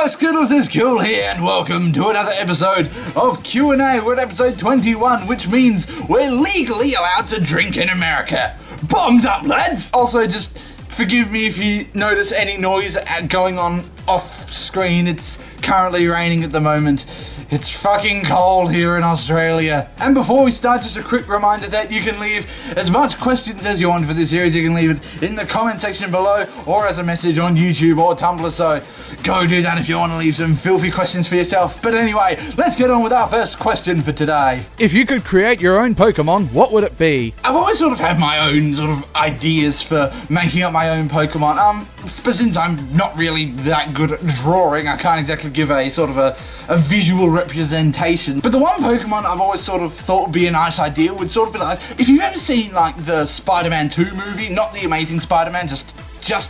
Hello Skittles, it's Cool here and welcome to another episode of Q&A. We're at episode 21, which means we're legally allowed to drink in America. Bombs up, lads! Also, just forgive me if you notice any noise going on off screen. It's currently raining at the moment. It's fucking cold here in Australia. And before we start, just a quick reminder that you can leave as much questions as you want for this series. You can leave it in the comment section below or as a message on YouTube or Tumblr. So go do that if you want to leave some filthy questions for yourself. But anyway, let's get on with our first question for today. If you could create your own Pokemon, what would it be? I've always sort of had my own sort of ideas for making up my own Pokemon. But since I'm not really that good at drawing, I can't exactly give a sort of a visual representation. But the one Pokemon I've always sort of thought would be a nice idea would sort of be like, if you've ever seen like the Spider-Man 2 movie, not the Amazing Spider-Man, just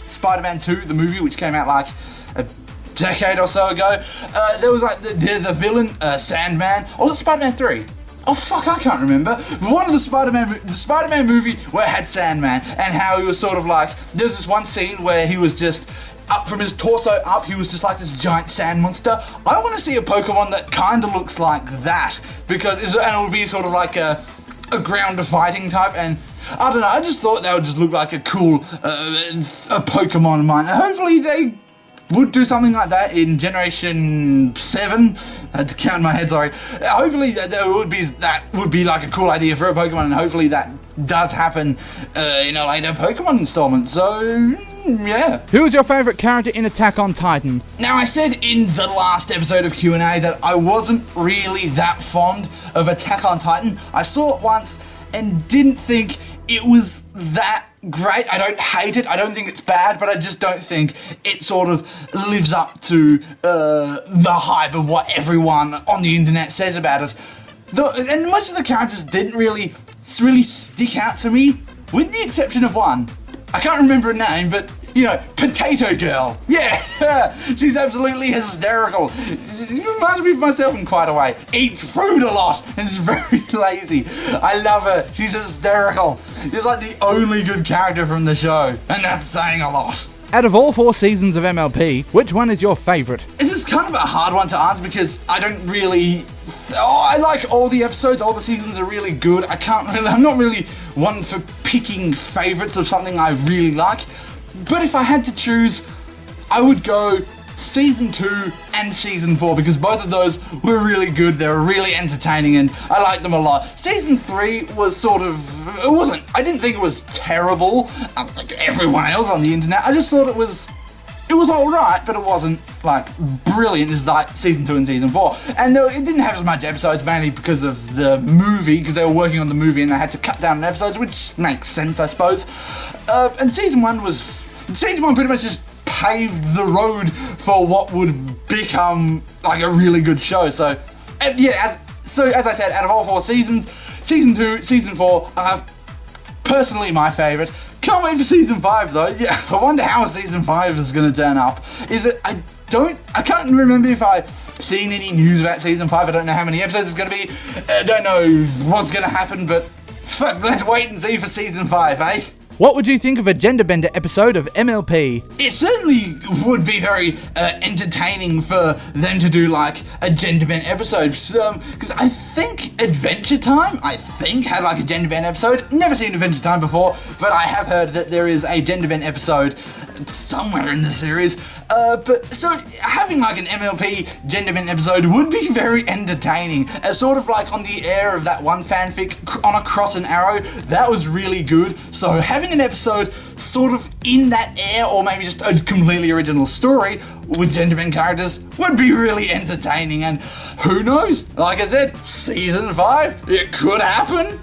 Spider-Man 2, the movie, which came out like a decade or so ago, there was like the villain, Sandman, or was it Spider-Man 3? Oh fuck, I can't remember. One of the Spider-Man movie where it had Sandman, and how he was sort of like, there's this one scene where he was just up from his torso up, he was just like this giant sand monster. I want to see a Pokemon that kind of looks like that, because it would be sort of like a ground fighting type, and I don't know, I just thought that would just look like a cool a Pokemon of mine. And hopefully they would do something like that in Generation 7. I had to count in my head, sorry. Hopefully that would be like a cool idea for a Pokemon, and hopefully that does happen in a later Pokemon installment. So, yeah. Who is your favourite character in Attack on Titan? Now, I said in the last episode of Q&A that I wasn't really that fond of Attack on Titan. I saw it once and didn't think it was that great. I don't hate it, I don't think it's bad, but I just don't think it sort of lives up to the hype of what everyone on the internet says about it. And most of the characters didn't really stick out to me, with the exception of one. I can't remember her name, but you know, Potato Girl. Yeah, she's absolutely hysterical. She reminds me of myself in quite a way. Eats food a lot and is very lazy. I love her. She's hysterical. She's like the only good character from the show, and that's saying a lot. Out of all 4 seasons of MLP, which one is your favourite? This is kind of a hard one to answer because I don't really... I like all the episodes, all the seasons are really good. I'm not really one for picking favourites of something I really like. But if I had to choose, I would go Season 2 and Season 4, because both of those were really good, they were really entertaining, and I liked them a lot. Season 3 was I didn't think it was terrible, like everyone else on the internet. I just thought it was alright, but it wasn't like brilliant as like Season 2 and Season 4. And it didn't have as much episodes, mainly because of the movie, because they were working on the movie and they had to cut down on episodes, which makes sense, I suppose. And Season 1 pretty much just paved the road for what would become like a really good show. So, and yeah, as I said, out of all 4 seasons, Season 2, Season 4 are personally my favourite. Can't wait for Season 5 though. Yeah, I wonder how Season 5 is going to turn up. I can't remember if I've seen any news about Season 5. I don't know how many episodes it's going to be. I don't know what's going to happen, but fuck, let's wait and see for Season 5, eh? What would you think of a gender bender episode of MLP? It certainly would be very entertaining for them to do like a gender bend episode, because I think Adventure Time, had like a gender bend episode. Never seen Adventure Time before, but I have heard that there is a gender bend episode somewhere in the series. But so having like an MLP gender bend episode would be very entertaining, as sort of like on the air of that one fanfic on a Cross and Arrow. That was really good. So having an episode sort of in that air, or maybe just a completely original story with gender bend characters, would be really entertaining. And who knows? Like I said, Season 5, it could happen.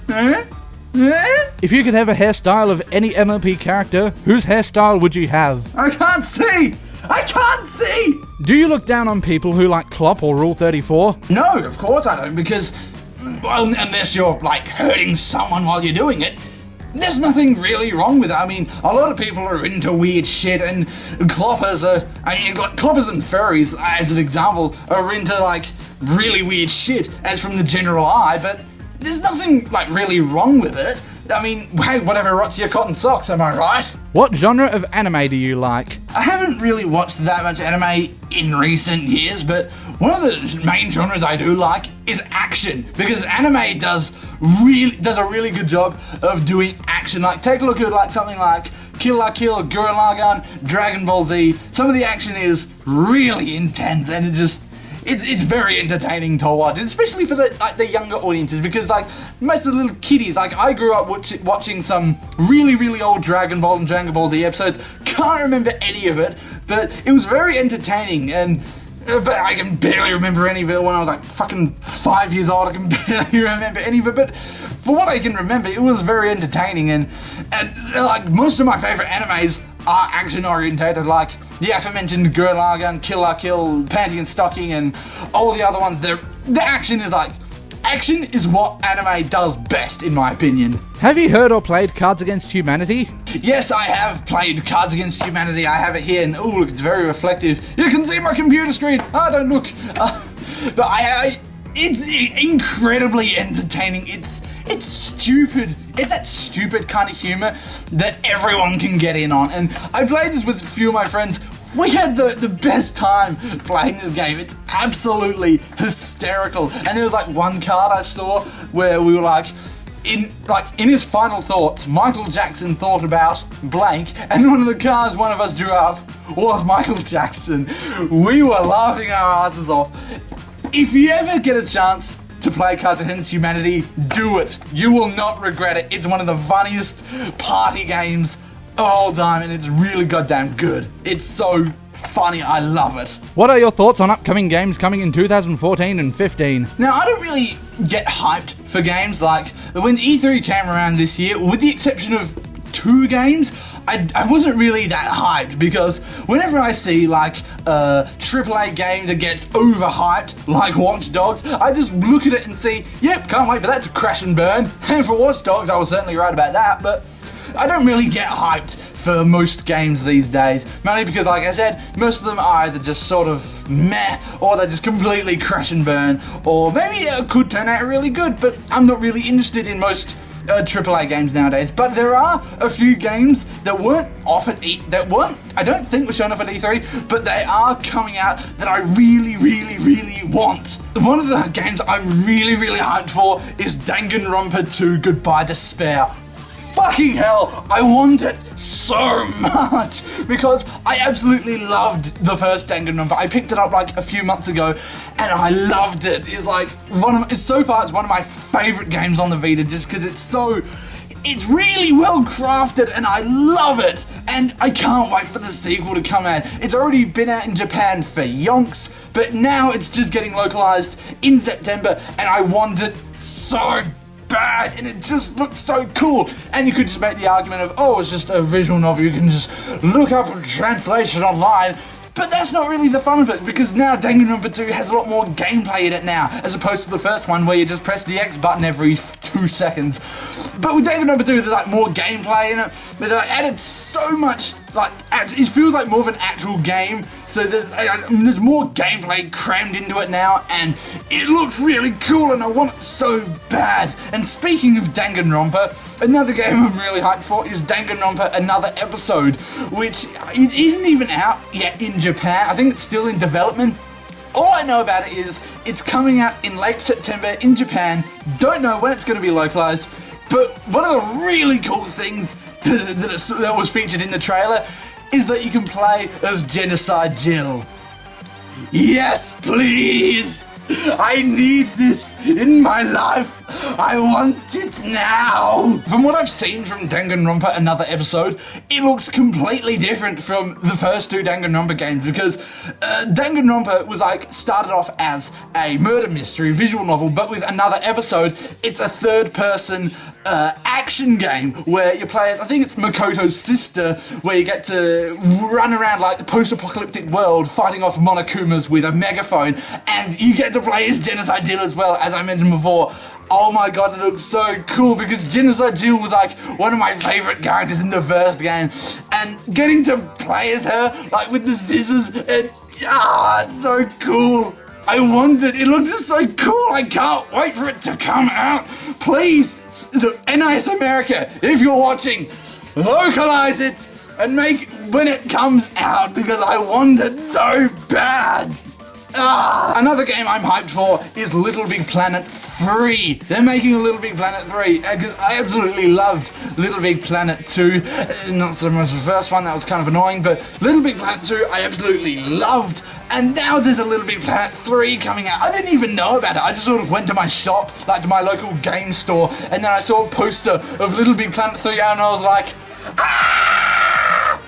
If you could have a hairstyle of any MLP character, whose hairstyle would you have? I can't see! Do you look down on people who like Klopp or Rule 34? No, of course I don't, because, well, unless you're like hurting someone while you're doing it, there's nothing really wrong with it. I mean, a lot of people are into weird shit, and Kloppers and furries, as an example, are into like really weird shit, as from the general eye, but there's nothing like really wrong with it. I mean, hey, whatever rots your cotton socks, am I right? What genre of anime do you like? I haven't really watched that much anime in recent years, but one of the main genres I do like is action, because anime does a really good job of doing action. Like, take a look at like something like Kill la Kill, Gurren Lagann, Dragon Ball Z. Some of the action is really intense, and it's very entertaining to watch, especially for the younger audiences, because like most of the little kiddies, like I grew up watching some really old Dragon Ball and Dragon Ball Z episodes. Can't remember any of it, but it was very entertaining, and but I can barely remember any of it when I was like fucking 5 years old. I can barely remember any of it, but for what I can remember, it was very entertaining, and like most of my favorite animes are action orientated, like the aforementioned Gurren Lagann, Kill la Kill, Panty and Stocking, and all the other ones. The action is what anime does best, in my opinion. Have you heard or played Cards Against Humanity? Yes, I have played Cards Against Humanity. I have it here, and look, it's very reflective. You can see my computer screen. Don't look. But it's incredibly entertaining. It's stupid. It's that stupid kind of humor that everyone can get in on. And I played this with a few of my friends. We had the best time playing this game. It's absolutely hysterical. And there was like one card I saw where we were like, in his final thoughts, Michael Jackson thought about blank, and one of the cards one of us drew up was Michael Jackson. We were laughing our asses off. If you ever get a chance to play Cards Against Humanity, do it. You will not regret it. It's one of the funniest party games of all time, and it's really goddamn good. It's so funny. I love it. What are your thoughts on upcoming games coming in 2014 and 15? Now, I don't really get hyped for games. Like, when E3 came around this year, with the exception of 2 games, I wasn't really that hyped, because whenever I see like a AAA game that gets overhyped, like Watch Dogs, I just look at it and see, yep, can't wait for that to crash and burn. And for Watch Dogs, I was certainly right about that, but I don't really get hyped for most games these days, mainly because, like I said, most of them are either just sort of meh, or they just completely crash and burn, or maybe it could turn out really good, but I'm not really interested in most AAA games nowadays. But there are a few games that weren't off at I don't think were shown off at E3, but they are coming out that I really want. One of the games I'm really hyped for is Danganronpa 2 Goodbye Despair. Fucking hell, I want it so much, because I absolutely loved the first Danganronpa. I picked it up like a few months ago, and I loved it. It's like so far it's one of my favorite games on the Vita, just because it's really well crafted, and I love it, and I can't wait for the sequel to come out. It's already been out in Japan for yonks, but now it's just getting localized in September, and I want it so bad, and it just looks so cool. And you could just make the argument of, oh, it's just a visual novel, you can just look up a translation online. But that's not really the fun of it, because now Danganronpa 2 has a lot more gameplay in it now, as opposed to the first one where you just press the X button every 2 seconons. But with Danganronpa 2, there's like more gameplay in it. They like added so much, like, it feels like more of an actual game. So there's more gameplay crammed into it now, and it looks really cool, and I want it so bad. And speaking of Danganronpa, another game I'm really hyped for is Danganronpa Another Episode, which isn't even out yet in Japan. I think it's still in development. All I know about it is it's coming out in late September in Japan. Don't know when it's going to be localized, but one of the really cool things that was featured in the trailer is that you can play as Genocide Jill. Yes, please! I need this in my life. I want it now. From what I've seen from Danganronpa Another Episode, it looks completely different from the first 2 Danganronpa games, because Danganronpa was like started off as a murder mystery visual novel, but with Another Episode, it's a third-person action game where you play as, I think it's Makoto's sister, where you get to run around like the post-apocalyptic world fighting off Monokumas with a megaphone, and you get to play as Genocide Jill as well, as I mentioned before. Oh my god, it looks so cool, because Genocide Jill was like one of my favourite characters in the first game, and getting to play as her, like with the scissors, and it's so cool. I want it. It looks so cool. I can't wait for it to come out. Please, NIS America, if you're watching, localize it and make when it comes out because I want it so bad. Another game I'm hyped for is Little Big Planet 3. They're making a Little Big Planet 3 because I absolutely loved Little Big Planet 2. Not so much the first one, that was kind of annoying, but Little Big Planet 2 I absolutely loved. And now there's a Little Big Planet 3 coming out. I didn't even know about it. I just sort of went to my shop, like to my local game store, and then I saw a poster of Little Big Planet 3 and I was like,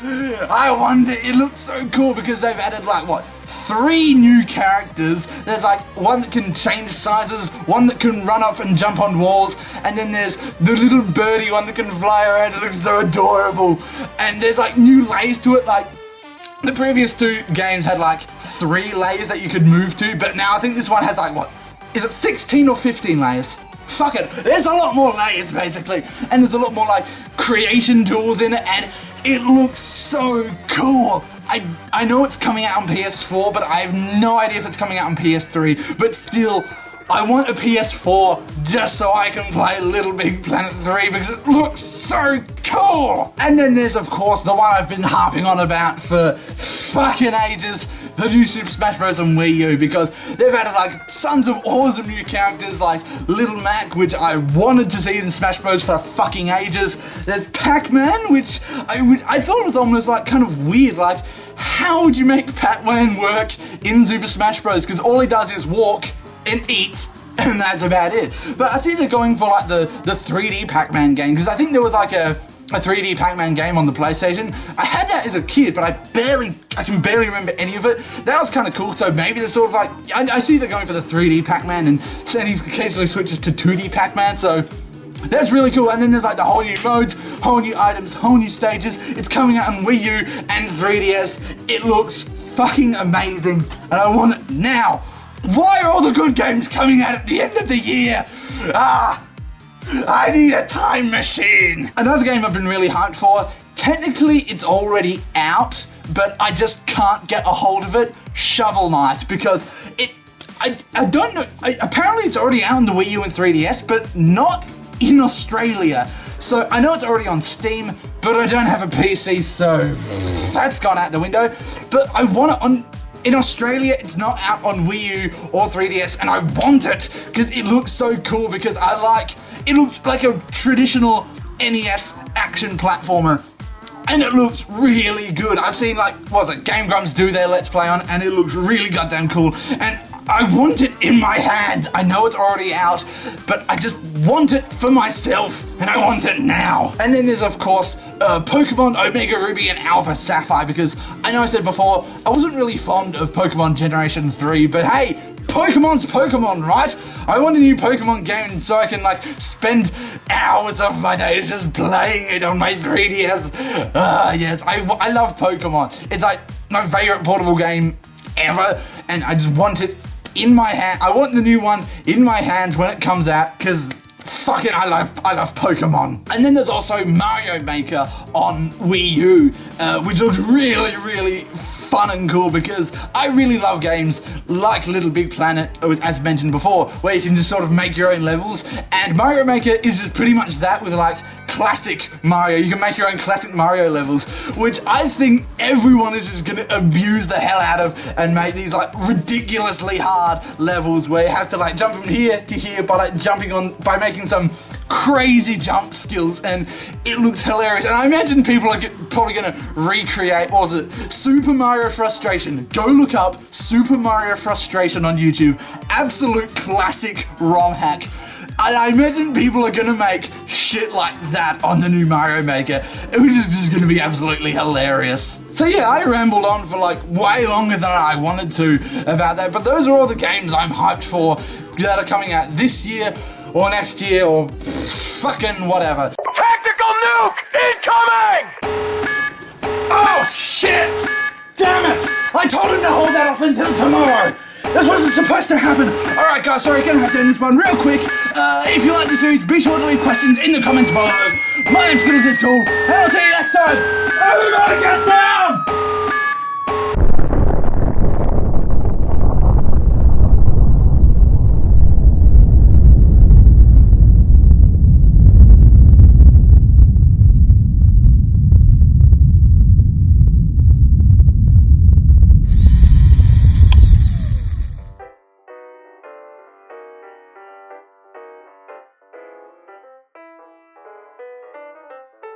I wonder, it looks so cool because they've added like, 3 new characters. There's like one that can change sizes, one that can run up and jump on walls, and then there's the little birdie one that can fly around. It looks so adorable. And there's like new layers to it, like the previous 2 games had like 3 layers that you could move to, but now I think this one has like, is it 16 or 15 layers? Fuck it, there's a lot more layers basically, and there's a lot more like creation tools in it, and it looks so cool. I know it's coming out on PS4, but I have no idea if it's coming out on PS3, but still, I want a PS4 just so I can play Little Big Planet 3 because it looks so cool. And then there's of course the one I've been harping on about for fucking ages, the new Super Smash Bros. On Wii U, because they've added like tons of awesome new characters like Little Mac, which I wanted to see in Smash Bros. For fucking ages. There's Pac-Man, which I thought was almost like kind of weird, like how would you make Pac-Man work in Super Smash Bros? Because all he does is walk and eat, and that's about it. But I see they're going for like the 3D Pac-Man game, because I think there was like a 3D Pac-Man game on the PlayStation. I had that as a kid, but I can barely remember any of it. That was kind of cool, so maybe they're sort of like, I see they're going for the 3D Pac-Man, and he occasionally switches to 2D Pac-Man, so that's really cool. And then there's like the whole new modes, whole new items, whole new stages. It's coming out on Wii U and 3DS. It looks fucking amazing, and I want it now. Why are all the good games coming out at the end of the year? I need a time machine. Another game I've been really hyped for, technically it's already out, but I just can't get a hold of it, Shovel Knight, because I don't know, apparently it's already out on the Wii U and 3DS, but not in Australia. So I know it's already on Steam, but I don't have a PC, so that's gone out the window. But I want it in Australia, it's not out on Wii U or 3DS, and I want it because it looks so cool, because it looks like a traditional NES action platformer, and it looks really good. I've seen Game Grumps do their Let's Play on, and it looks really goddamn cool, and I want it in my hands. I know it's already out, but I just want it for myself, and I want it now. And then there's, of course, Pokemon Omega Ruby and Alpha Sapphire, because I know I said before, I wasn't really fond of Pokemon Generation 3, but hey, Pokemon's Pokemon, right? I want a new Pokemon game so I can spend hours of my days just playing it on my 3DS. Yes, I love Pokemon. It's like my favorite portable game ever, and I just want it in my hand. I want the new one in my hands when it comes out, because fuck it, I love Pokemon. And then there's also Mario Maker on Wii U, which looks really, really fun and cool, because I really love games like Little Big Planet, as mentioned before, where you can just sort of make your own levels, and Mario Maker is just pretty much that with classic Mario. You can make your own classic Mario levels, which I think everyone is just gonna abuse the hell out of and make these ridiculously hard levels where you have to jump from here to here by making some crazy jump skills, and it looks hilarious. And I imagine people are probably gonna recreate, what was it, Super Mario Frustration. Go look up Super Mario Frustration on YouTube. Absolute classic ROM hack. And I imagine people are gonna make shit like that on the new Mario Maker, which is just gonna be absolutely hilarious. So yeah, I rambled on for way longer than I wanted to about that, but those are all the games I'm hyped for that are coming out this year or next year or fucking whatever. Tactical nuke incoming! Oh shit! Damn it! I told him to hold that off until tomorrow! This wasn't supposed to happen! Alright guys, sorry, gonna have to end this one real quick. If you like the series, be sure to leave questions in the comments below. My name's Skittles is cool, and I'll see you next time! Everybody get down!